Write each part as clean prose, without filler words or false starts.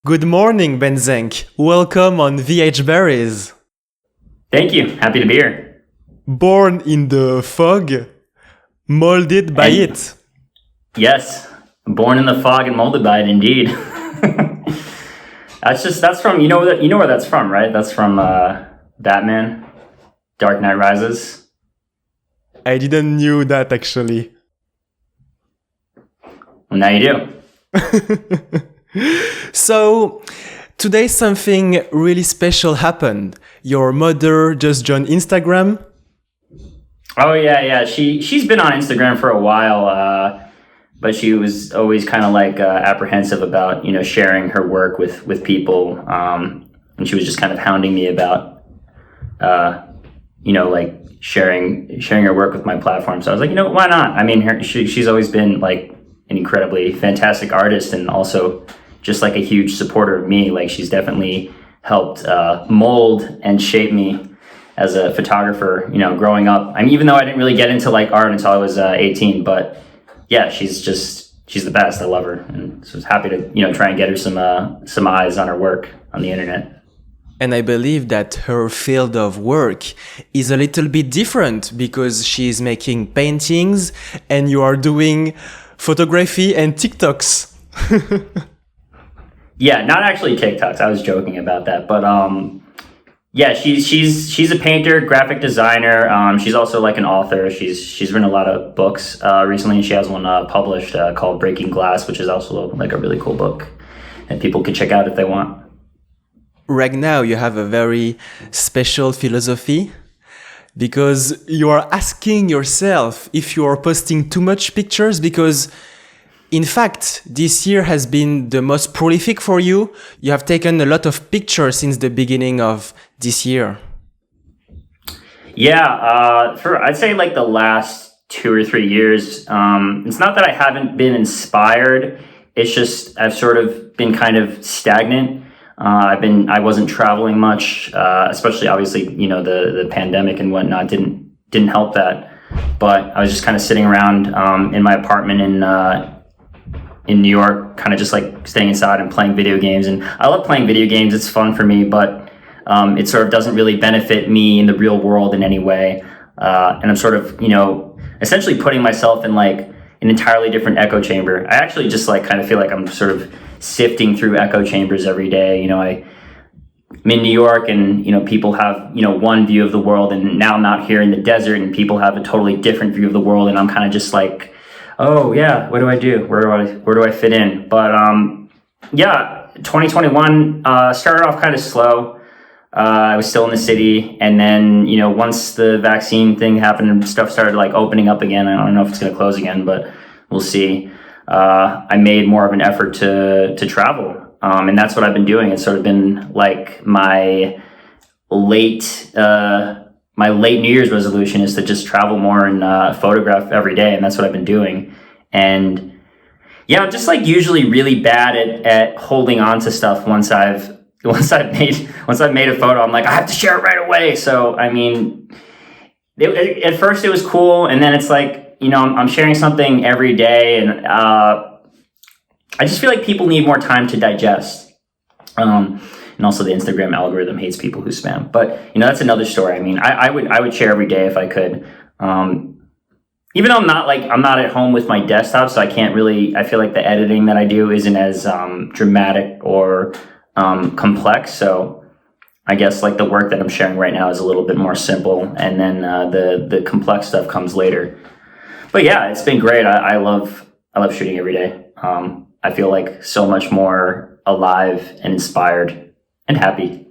Good morning, Ben Zank. Welcome on VH Berries. Thank you. Happy to be here. Born in the fog, molded by And it. yes, born in the fog and molded by it, indeed. That's from you know where that's from, right? That's from Batman, Dark Knight Rises. I didn't knew that actually. Well, now you do. So, today something really special happened. Your mother just joined Instagram. Oh yeah. She's been on Instagram for a while, but she was always kind of like apprehensive about sharing her work with people, and she was just kind of hounding me about like sharing her work with my platform. So I was like, why not? I mean, she's always been like an incredibly fantastic artist, and also just like a huge supporter of me. Like she's definitely helped mold and shape me as a photographer. Growing up. I mean, even though I didn't really get into like art until I was 18, but yeah, she's the best. I love her, and so I was happy to try and get her some eyes on her work on the internet. And I believe that her field of work is a little bit different because she's making paintings and you are doing photography and TikToks. Yeah, not actually TikToks. I was joking about that, but yeah, she's a painter, graphic designer. She's also like an author. She's written a lot of books recently, and she has one published called Breaking Glass, which is also like a really cool book, and people can check out if they want. Right now, you have a very special philosophy because you are asking yourself if you are posting too much pictures because in fact, this year has been the most prolific for you. You have taken a lot of pictures since the beginning of this year. Yeah, for I'd say like the last 2 or 3 years, it's not that I haven't been inspired. It's just I've sort of been kind of stagnant. I wasn't traveling much, especially obviously the pandemic and whatnot didn't help that. But I was just kind of sitting around in my apartment in New York, kind of just like staying inside and playing video games. And I love playing video games. It's fun for me, but it sort of doesn't really benefit me in the real world in any way. And I'm sort of, essentially putting myself in like an entirely different echo chamber. I actually just like kind of feel like I'm sort of sifting through echo chambers every day. I'm in New York, and people have one view of the world, and now I'm out here in the desert and people have a totally different view of the world, and I'm kind of just like, oh yeah, what do I do? Where do I fit in? But yeah, 2021 started off kind of slow. I was still in the city, and then once the vaccine thing happened and stuff started like opening up again, I don't know if it's going to close again, but we'll see. I made more of an effort to travel, and that's what I've been doing. It's sort of been like my late New Year's resolution is to just travel more and photograph every day, and that's what I've been doing. And yeah, I'm just like usually really bad at holding on to stuff once I've made a photo. I'm like, I have to share it right away. So I mean, at first it was cool, and then it's like I'm sharing something every day, and I just feel like people need more time to digest. And also the Instagram algorithm hates people who spam. But that's another story. I mean, I would share every day if I could. Even though I'm not at home with my desktop, so I can't really. I feel like the editing that I do isn't as dramatic or complex. So I guess like the work that I'm sharing right now is a little bit more simple, and then the complex stuff comes later. But yeah, it's been great. I love shooting every day. I feel like so much more alive and inspired and happy.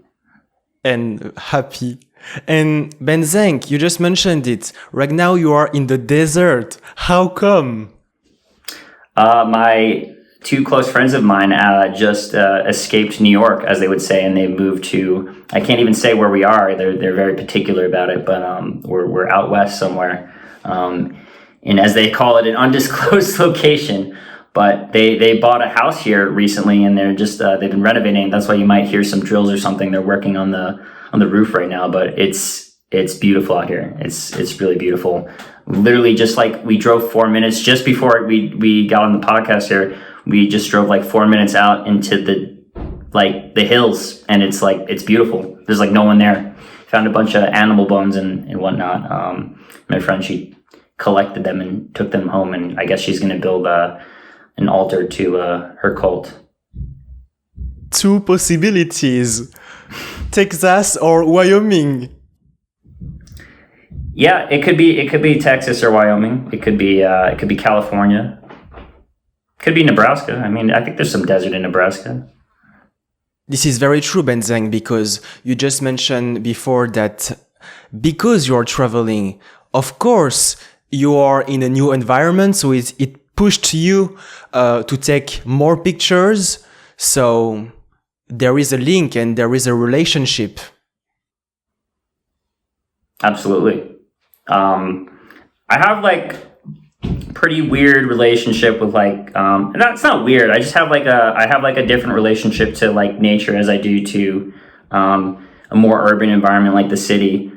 And happy. And Ben Zank, you just mentioned it. Right now you are in the desert. How come? My two close friends of mine just escaped New York, as they would say, and they moved to. I can't even say where we are. They're very particular about it, but we're out west somewhere, and as they call it, an undisclosed location. But they bought a house here recently, and they've been renovating. That's why you might hear some drills or something. They're working on the roof right now, but it's beautiful out here. It's really beautiful. Literally, just like we drove 4 minutes just before we got on the podcast here. We just drove like 4 minutes out into the like the hills, and it's like it's beautiful. There's like no one there. Found a bunch of animal bones and whatnot. My friend, she collected them and took them home, and I guess she's going to build an altar to her cult. Two possibilities: Texas or Wyoming. Yeah, it could be Texas or Wyoming. It could be California. Could be Nebraska. I mean, I think there's some desert in Nebraska. This is very true, Benzang, because you just mentioned before that because you're traveling, of course, you are in a new environment, so it pushed you to take more pictures. So there is a link and there is a relationship. Absolutely. I have like pretty weird relationship with like it's not weird. I just have like a different relationship to like nature as I do to a more urban environment like the city.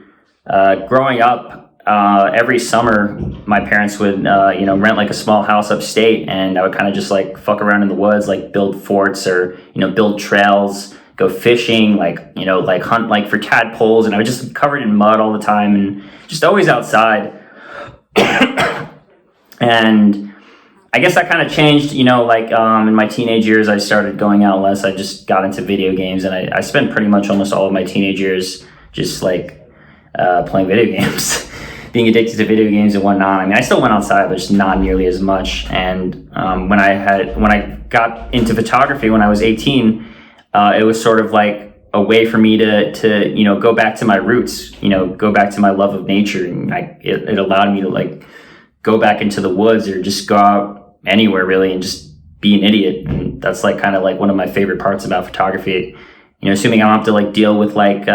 Growing up, every summer my parents would rent like a small house upstate, and I would kind of just like fuck around in the woods, like build forts or build trails, go fishing, like hunt like for tadpoles, and I was just covered in mud all the time and just always outside. And I guess that kind of changed, in my teenage years. I started going out less. I just got into video games, and I spent pretty much almost all of my teenage years just like playing video games, being addicted to video games and whatnot. I mean, I still went outside, but just not nearly as much. And when I got into photography when I was 18, it was sort of like a way for me to go back to my roots, go back to my love of nature, and it allowed me to like go back into the woods or just go out anywhere really and just be an idiot. And that's like kind of like one of my favorite parts about photography. Assuming I don't have to like deal with like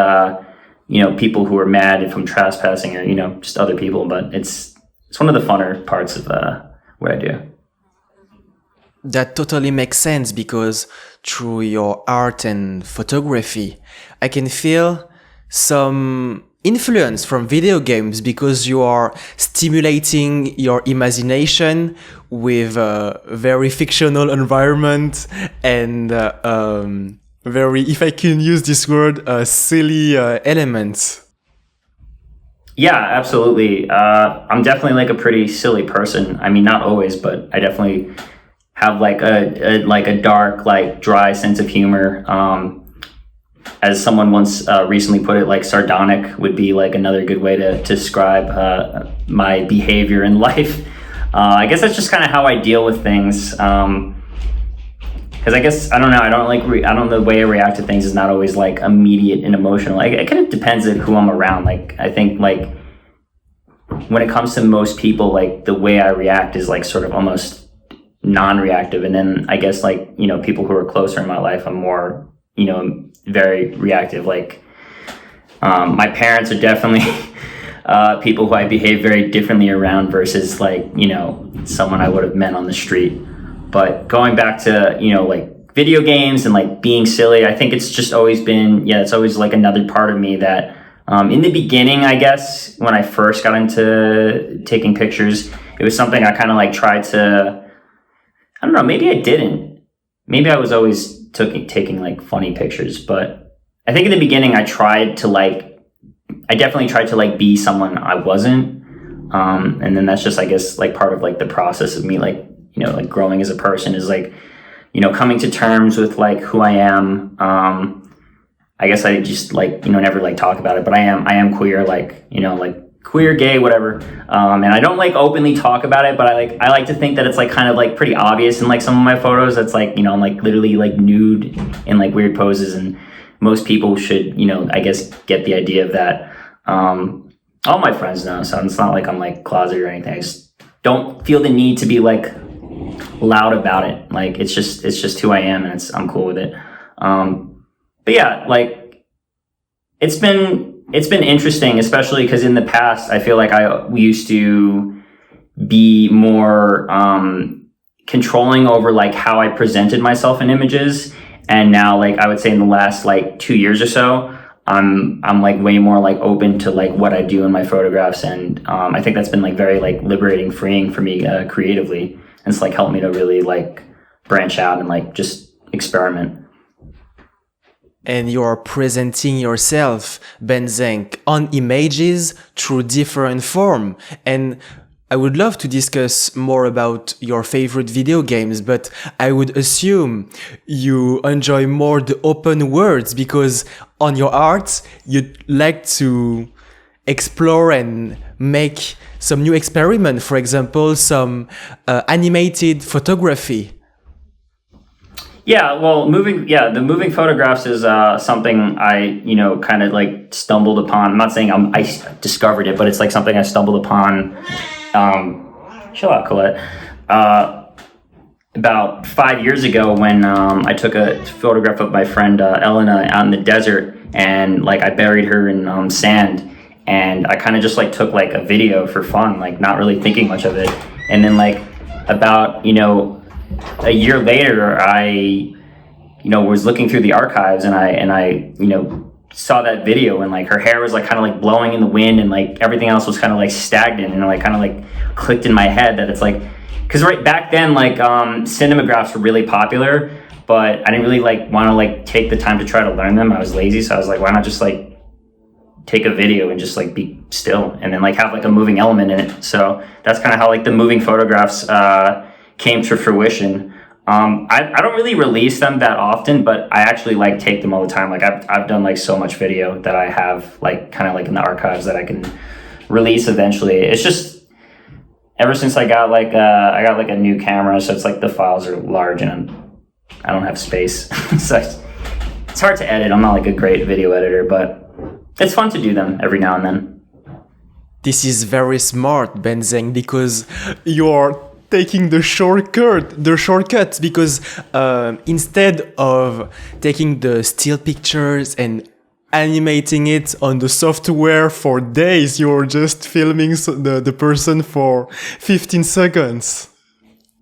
people who are mad if I'm trespassing or just other people, but it's one of the funner parts of what I do. That totally makes sense, because through your art and photography, I can feel some influence from video games, because you are stimulating your imagination with a very fictional environment and very, if I can use this word, silly elements. Yeah, absolutely. I'm definitely like a pretty silly person. I mean, not always, but I definitely have like a dark, like dry sense of humor. As someone once recently put it, like sardonic would be like another good way to describe my behavior in life. I guess that's just kind of how I deal with things. Because I guess I don't know. I don't know, the way I react to things is not always like immediate and emotional. Like it kind of depends on who I'm around. Like I think like when it comes to most people, like the way I react is like sort of almost non-reactive. And then I guess like people who are closer in my life, I'm more very reactive. Like my parents are definitely people who I behave very differently around versus like someone I would have met on the street. But going back to like video games and like being silly, I think it's just always been it's always like another part of me that in the beginning, I guess when I first got into taking pictures, it was something I kind of like tried to, I don't know, maybe I didn't. Maybe I was always taking like funny pictures, but I think in the beginning I definitely tried to like be someone I wasn't. And then that's just, I guess, like part of like the process of me, like, like growing as a person is like, coming to terms with like who I am. I guess I just like, never like talk about it, but I am queer, like, like queer, gay, whatever. And I don't like openly talk about it, but I like to think that it's like kind of like pretty obvious in like some of my photos. That's like, I'm like literally like nude in like weird poses, and most people should, I guess get the idea of that. All my friends know, so it's not like I'm like closeted or anything. I just don't feel the need to be like loud about it. Like it's just who I am, and I'm cool with it. But yeah, like it's been interesting, especially because in the past I feel like we used to be more controlling over like how I presented myself in images, and now like I would say in the last like 2 years or so, I'm like way more like open to like what I do in my photographs, and I think that's been like very like liberating, freeing for me creatively, and it's like helped me to really like branch out and like just experiment. and you are presenting yourself, Ben Zank, on images through different form. And I would love to discuss more about your favorite video games, but I would assume you enjoy more the open worlds because on your art, you'd like to explore and make some new experiment. For example, some animated photography. Yeah, well, the moving photographs is something I, kind of like stumbled upon. I'm not saying I discovered it, but it's like something I stumbled upon. Chill out, Colette. About 5 years ago, when I took a photograph of my friend Elena out in the desert, and like I buried her in sand, and I kind of just like took like a video for fun, like not really thinking much of it, and then like about a year later, I, was looking through the archives and I saw that video, and like her hair was like kind of like blowing in the wind, and like everything else was kind of like stagnant, and like kind of like clicked in my head that it's like, because right back then, like cinemagraphs were really popular, but I didn't really like want to like take the time to try to learn them. I was lazy, so I was like, why not just like take a video and just like be still, and then like have like a moving element in it. So that's kind of how like the moving photographs came to fruition. I don't really release them that often, but I actually like take them all the time. Like I've done like so much video that I have like kind of like in the archives that I can release eventually. It's just ever since I got like a new camera, so it's like the files are large and I don't have space. So it's hard to edit. I'm not like a great video editor, but it's fun to do them every now and then. This is very smart, Ben Zeng, because you're taking the shortcut, because instead of taking the still pictures and animating it on the software for days, you're just filming the person for 15 seconds.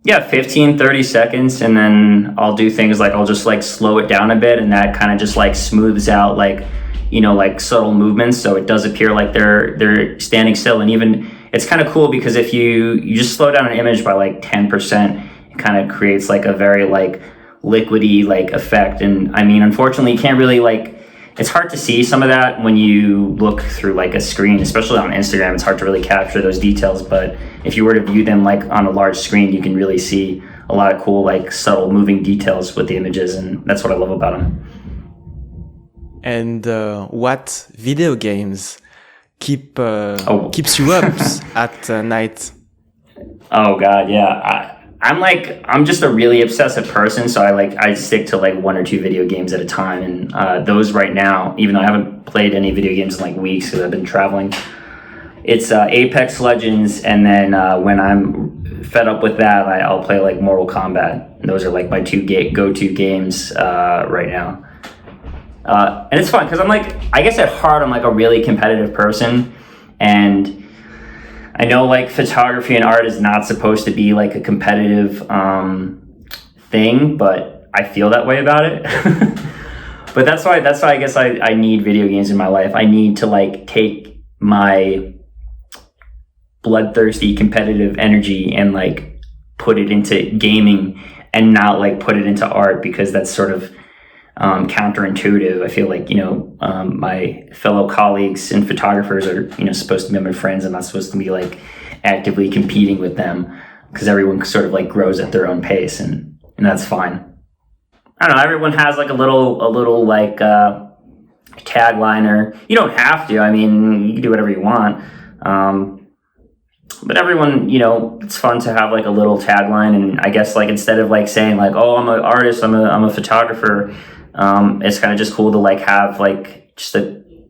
Yeah, 15, 30 seconds, and then I'll do things like I'll just like slow it down a bit, and that kind of just like smooths out like like subtle movements, so it does appear like they're standing still. And even it's kind of cool because if you just slow down an image by like 10%, it kind of creates like a very like liquidy like effect. And I mean, unfortunately, you can't really like, it's hard to see some of that when you look through like a screen, especially on Instagram. It's hard to really capture those details, but if you were to view them like on a large screen, you can really see a lot of cool like subtle moving details with the images, and that's what I love about them. And what video games keeps you up at night? Oh God, yeah. I'm just a really obsessive person, so I stick to like one or two video games at a time, and those right now, even though I haven't played any video games in like weeks because I've been traveling, it's Apex Legends, and then when I'm fed up with that, I'll play like Mortal Kombat. And those are like my two go-to games right now. And it's fun because I'm like, I guess at heart, I'm like a really competitive person. And I know like photography and art is not supposed to be like a competitive thing, but I feel that way about it. But that's why I guess I need video games in my life. I need to like take my bloodthirsty competitive energy and like put it into gaming and not like put it into art, because that's sort of counterintuitive. I feel like, my fellow colleagues and photographers are, supposed to be my friends. I'm not supposed to be like actively competing with them, because everyone sort of like grows at their own pace, and that's fine. I don't know. Everyone has like a little like tagline, or you don't have to. I mean, you can do whatever you want. But everyone, it's fun to have like a little tagline. And I guess like instead of like saying like, oh, I'm an artist, I'm a photographer, it's kind of just cool to like have like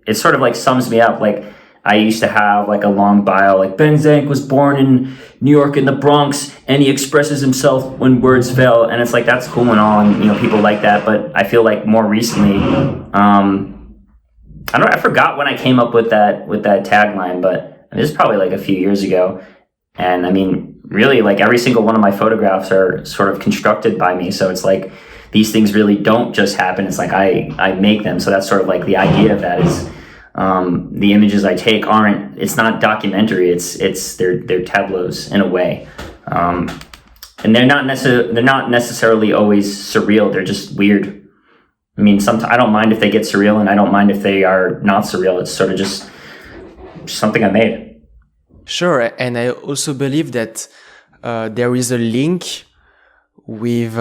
it sort of like sums me up. Like I used to have like a long bio, like Ben Zank was born in New York in the Bronx, and he expresses himself when words fail. And it's like, that's cool and all, and people like that. But I feel like more recently, I forgot when I came up with that tagline, but this is probably like a few years ago. And I mean, really, like every single one of my photographs are sort of constructed by me. So it's like these things really don't just happen. It's like I make them. So that's sort of like the idea of that is the images I take it's not documentary. They're tableaus in a way. And they're not necessarily always surreal. They're just weird. I mean, sometimes I don't mind if they get surreal, and I don't mind if they are not surreal. It's sort of just something I made. Sure, and I also believe that there is a link with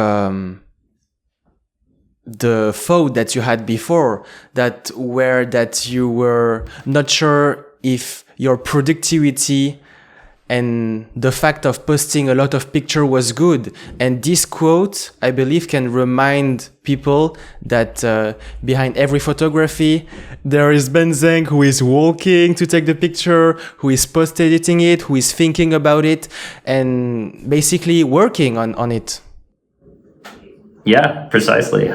the thought that you had before, that you were not sure if your productivity and the fact of posting a lot of picture was good. And this quote, I believe, can remind people that behind every photography, there is Ben Zank who is walking to take the picture, who is post-editing it, who is thinking about it, and basically working on it. Yeah, precisely.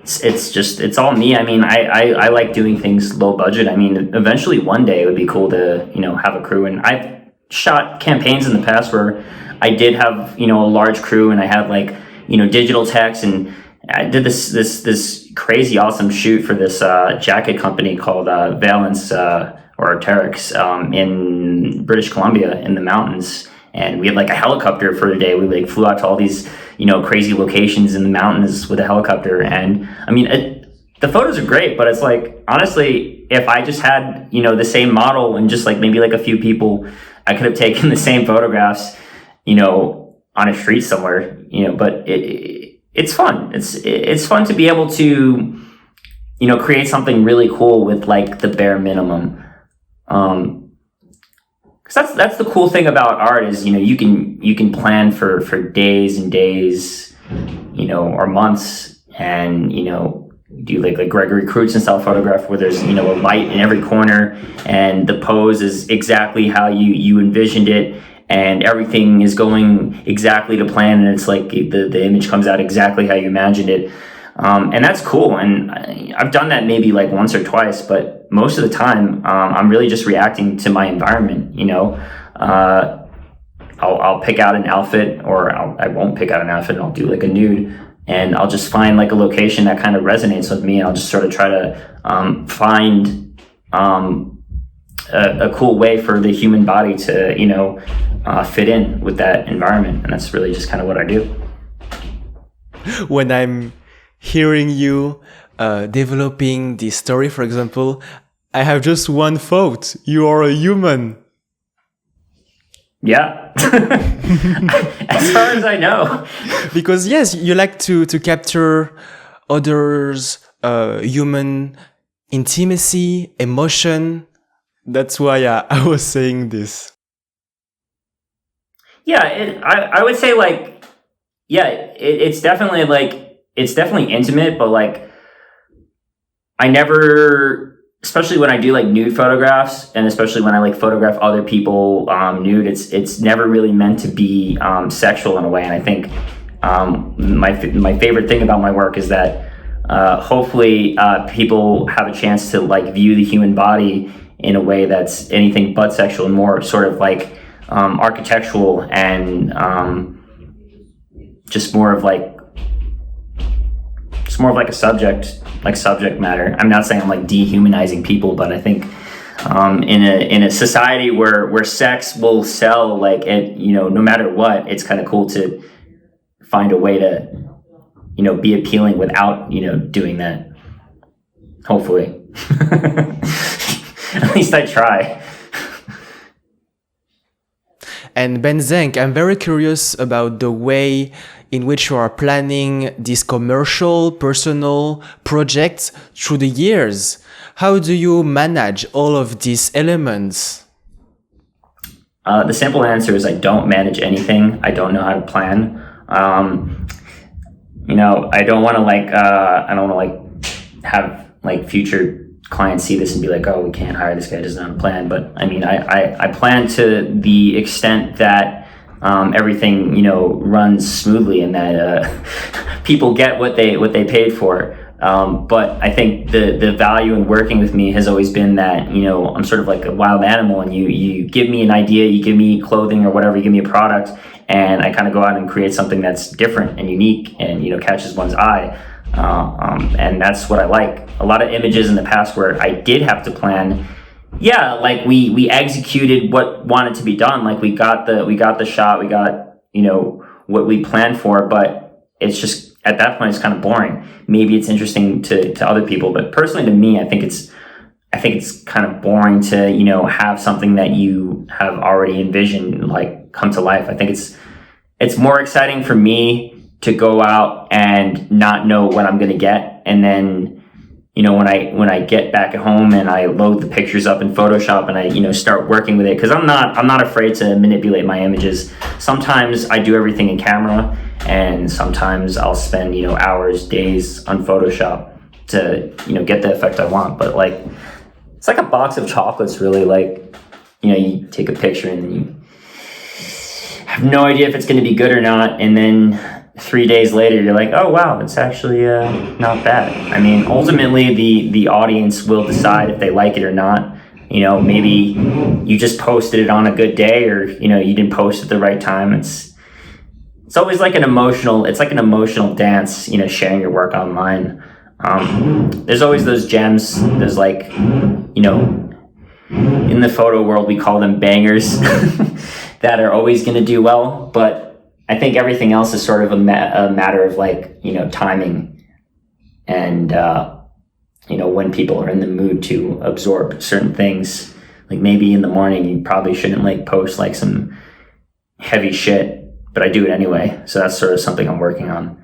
It's all me. I mean, I like doing things low budget. I mean, eventually one day it would be cool to, have a crew. And I've shot campaigns in the past where I did have, a large crew, and I had like, digital techs, and I did this crazy awesome shoot for this jacket company called Valence or Terex in British Columbia in the mountains. And we had like a helicopter for the day. We like flew out to all these, crazy locations in the mountains with a helicopter. And I mean, the photos are great, but it's like, honestly, if I just had, the same model and just like maybe like a few people, I could have taken the same photographs, on a street somewhere, but it's fun. It's fun to be able to, create something really cool with like the bare minimum. Because that's the cool thing about art is, you can plan for days and days, or months, and, do like Gregory Crutzen style photograph where there's, a light in every corner, and the pose is exactly how you envisioned it, and everything is going exactly to plan, and it's like the image comes out exactly how you imagined it. And that's cool. And I've done that maybe like once or twice, but most of the time, I'm really just reacting to my environment. I'll pick out an outfit, or I won't pick out an outfit, and I'll do like a nude, and I'll just find like a location that kind of resonates with me, and I'll just sort of try to find a cool way for the human body to, fit in with that environment. And that's really just kind of what I do. When I'm hearing you developing this story, for example, I have just one thought. You are a human. Yeah. As far as I know. Because yes, you like to capture others' human intimacy, emotion. That's why I was saying this. Yeah, I would say like, yeah, it's definitely like, it's definitely intimate, but like, I never, especially when I do like nude photographs, and especially when I like photograph other people nude, it's never really meant to be sexual in a way. And I think my favorite thing about my work is that hopefully people have a chance to like view the human body in a way that's anything but sexual, and more sort of like architectural, and just more of like a subject matter. I'm not saying I'm like dehumanizing people, but I think in a society where sex will sell, like, no matter what, it's kind of cool to find a way to be appealing without doing that. Hopefully. At least I try. And Ben Zank, I'm very curious about the way in which you are planning these commercial, personal projects through the years. How do you manage all of these elements? The simple answer is I don't manage anything. I don't know how to plan. I don't want to have like future clients see this and be like, oh, we can't hire this guy, doesn't have a plan. But I mean, I plan to the extent that everything runs smoothly, and that people get what they paid for. But I think the value in working with me has always been that I'm sort of like a wild animal, and you give me an idea, you give me clothing or whatever, you give me a product, and I kind of go out and create something that's different and unique and catches one's eye. And that's what I like. A lot of images in the past where I did have to plan, like we executed what wanted to be done. Like we got the shot, we got what we planned for, but it's just at that point it's kind of boring. Maybe it's interesting to other people, but personally to me, I think it's kind of boring to, you know, have something that you have already envisioned like come to life. I think it's more exciting for me to go out and not know what I'm going to get. And then, you know, when I get back at home and I load the pictures up in Photoshop and I, you know, start working with it, because I'm not afraid to manipulate my images. Sometimes I do everything in camera, and sometimes I'll spend, you know, hours, days on Photoshop to, you know, get the effect I want. But like, it's like a box of chocolates, really. Like, you know, you take a picture and then you have no idea if it's going to be good or not, and then 3 days later you're like, oh wow, it's actually not bad. I mean, ultimately the audience will decide if they like it or not. You know, maybe you just posted it on a good day, or, you know, you didn't post at the right time. It's always like an emotional dance, you know, sharing your work online. There's always those gems. There's like, you know, in the photo world we call them bangers that are always going to do well, but I think everything else is sort of a matter of like, you know, timing and, you know, when people are in the mood to absorb certain things. Like maybe in the morning, you probably shouldn't like post like some heavy shit, but I do it anyway. So that's sort of something I'm working on.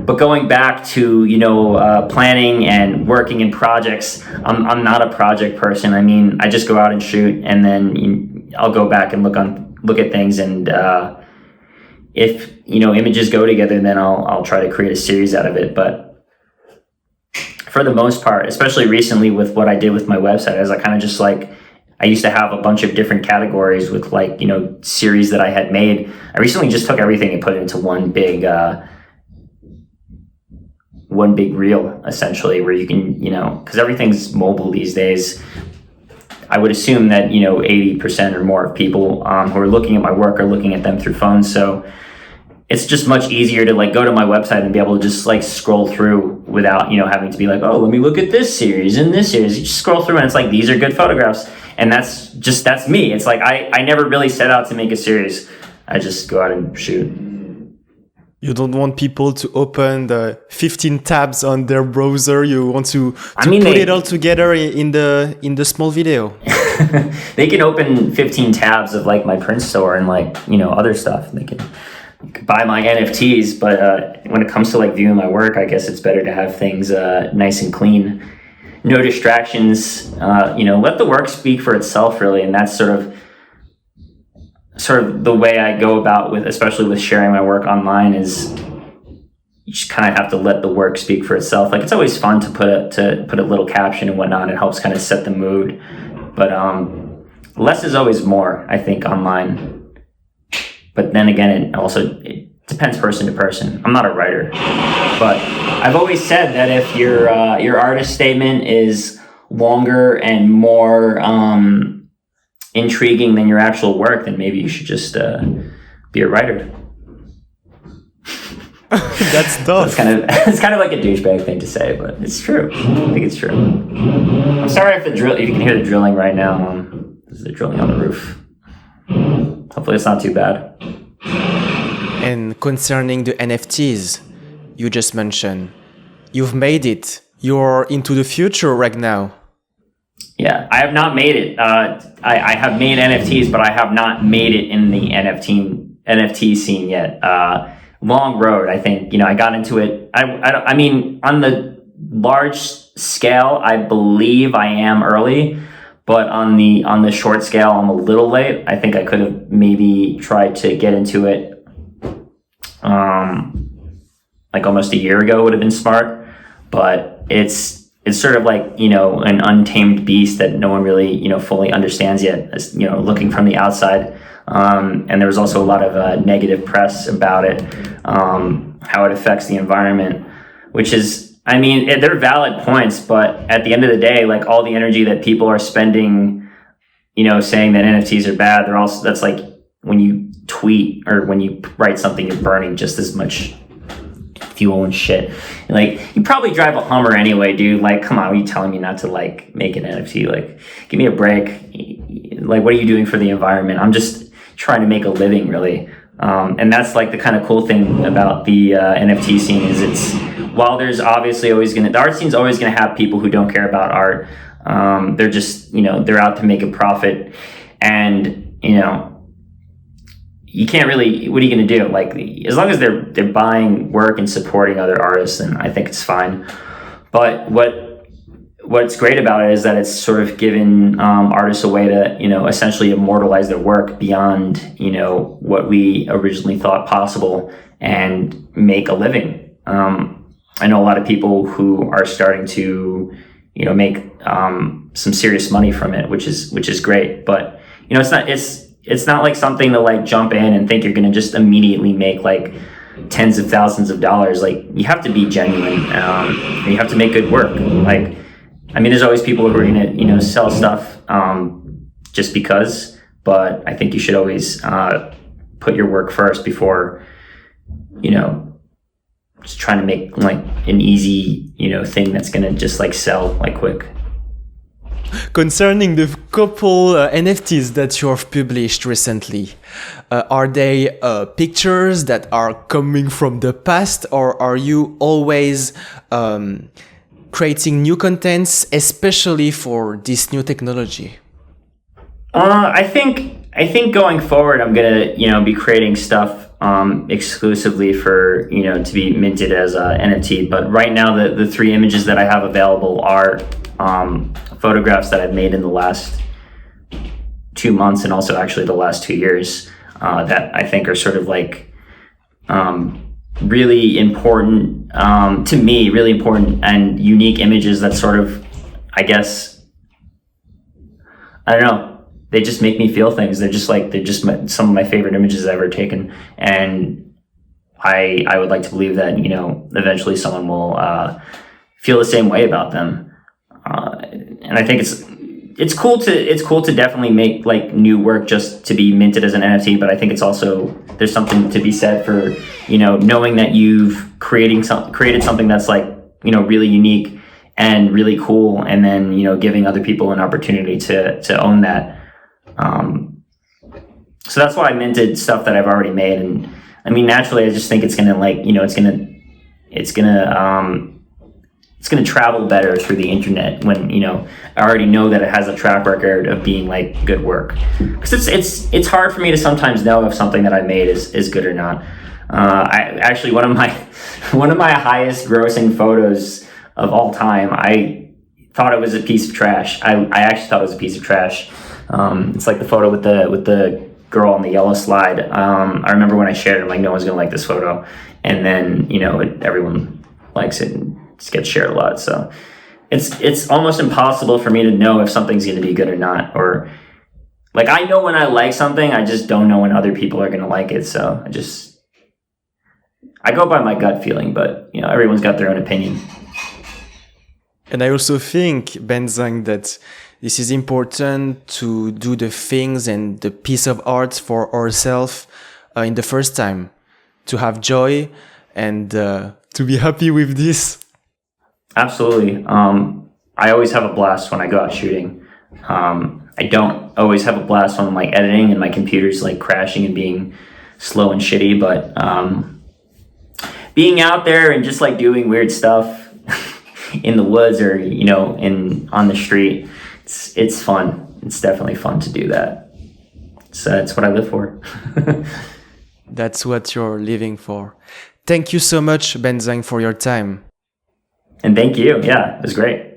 But going back to, you know, planning and working in projects, I'm not a project person. I mean, I just go out and shoot, and then I'll go back and look at things, and, if, you know, images go together, then I'll try to create a series out of it. But for the most part, especially recently with what I did with my website, as I kind of just like, I used to have a bunch of different categories with like, you know, series that I had made. I recently just took everything and put it into one big reel, essentially, where you can, you know, because everything's mobile these days. I would assume that, you know, 80% or more of people who are looking at my work are looking at them through phones. So it's just much easier to like go to my website and be able to just like scroll through without, you know, having to be like, oh, let me look at this series and this series. You just scroll through and it's like, these are good photographs. And that's me. It's like, I never really set out to make a series. I just go out and shoot. You don't want people to open the 15 tabs on their browser. You want to put it all together in the small video. They can open 15 tabs of like my print store and like, you know, other stuff. They can buy my NFTs, but when it comes to like viewing my work, I guess it's better to have things nice and clean. No distractions, you know, let the work speak for itself, really. And that's sort of the way I go about with, especially with sharing my work online, is you just kind of have to let the work speak for itself. Like, it's always fun to put a little caption and whatnot. It helps kind of set the mood, but less is always more, I think, online. But then again, it depends person to person. I'm not a writer, but I've always said that if your artist statement is longer and more intriguing than your actual work, then maybe you should just be a writer. That's tough. It's kind of like a douchebag thing to say, but it's true. I think it's true. I'm sorry if you can hear the drilling right now. This is the drilling on the roof. Hopefully it's not too bad. And concerning the NFTs you just mentioned, you've made it. You're into the future right now. Yeah, I have not made it. I have made NFTs, but I have not made it in the NFT scene yet. Long road, I think. You know, I got into it. I mean, on the large scale, I believe I am early, but on the short scale, I'm a little late. I think I could have maybe tried to get into it, like almost a year ago would have been smart, but it's sort of like, you know, an untamed beast that no one really, you know, fully understands yet, as, you know, looking from the outside. And there was also a lot of negative press about it, how it affects the environment, which is, I mean, they're valid points, but at the end of the day, like, all the energy that people are spending, you know, saying that NFTs are bad, that's like when you tweet or when you write something, you're burning just as much fuel and shit. Like, you probably drive a Hummer anyway, dude. Like, come on, are you telling me not to like make an NFT? Like, give me a break. Like, what are you doing for the environment? I'm just trying to make a living, really. And that's like the kind of cool thing about the NFT scene is it's while there's obviously always the art scene's always gonna have people who don't care about art. They're just they're out to make a profit, and you can't really. What are you gonna do? Like as long as they're buying work and supporting other artists, then I think it's fine. But what's great about it is that it's sort of given artists a way to essentially immortalize their work beyond what we originally thought possible and make a living. I know a lot of people who are starting to make some serious money from it, which is great. But it's not like something to like jump in and think you're going to just immediately make like tens of thousands of dollars. Like you have to be genuine. You have to make good work. Like, I mean, there's always people who are going to, sell stuff just because, but I think you should always put your work first before, just trying to make like an easy, thing that's going to just like sell like quick. Concerning the couple NFTs that you have published recently, are they pictures that are coming from the past, or are you always creating new contents, especially for this new technology? I think going forward, I'm gonna be creating stuff exclusively for to be minted as NFT. But right now, the three images that I have available are photographs that I've made in the last 2 months, and also actually the last 2 years, that I think are sort of like really important to me, really important and unique images that sort of, I guess, I don't know, they just make me feel things. They're just some of my favorite images I've ever taken, and I would like to believe that eventually someone will feel the same way about them. And I think it's cool to definitely make like new work just to be minted as an NFT, but I think it's also, there's something to be said for knowing that you've created something that's like really unique and really cool, and then giving other people an opportunity to own that. So that's why I minted stuff that I've already made, and I mean naturally I just think it's gonna like it's gonna travel better through the internet when I already know that it has a track record of being like good work. Because it's hard for me to sometimes know if something that I made is good or not. I actually one of my highest grossing photos of all time, I thought it was a piece of trash. I actually thought it was a piece of trash. It's like the photo with the girl on the yellow slide. I remember when I shared it, I'm like, no one's gonna like this photo, and then everyone likes it and it gets shared a lot. So it's almost impossible for me to know if something's going to be good or not. Or like I know when I like something, I just don't know when other people are going to like it. So I go by my gut feeling, but everyone's got their own opinion. And I also think, Ben Zank, that this is important to do the things and the piece of art for ourselves in the first time, to have joy and to be happy with this. Absolutely. I always have a blast when I go out shooting. I don't always have a blast when I'm like editing and my computer's like crashing and being slow and shitty, but being out there and just like doing weird stuff in the woods or on the street, it's fun. It's definitely fun to do that. So it's what I live for. That's what you're living for. Thank you so much, Ben Zank, for your time. And thank you. Yeah, it was great.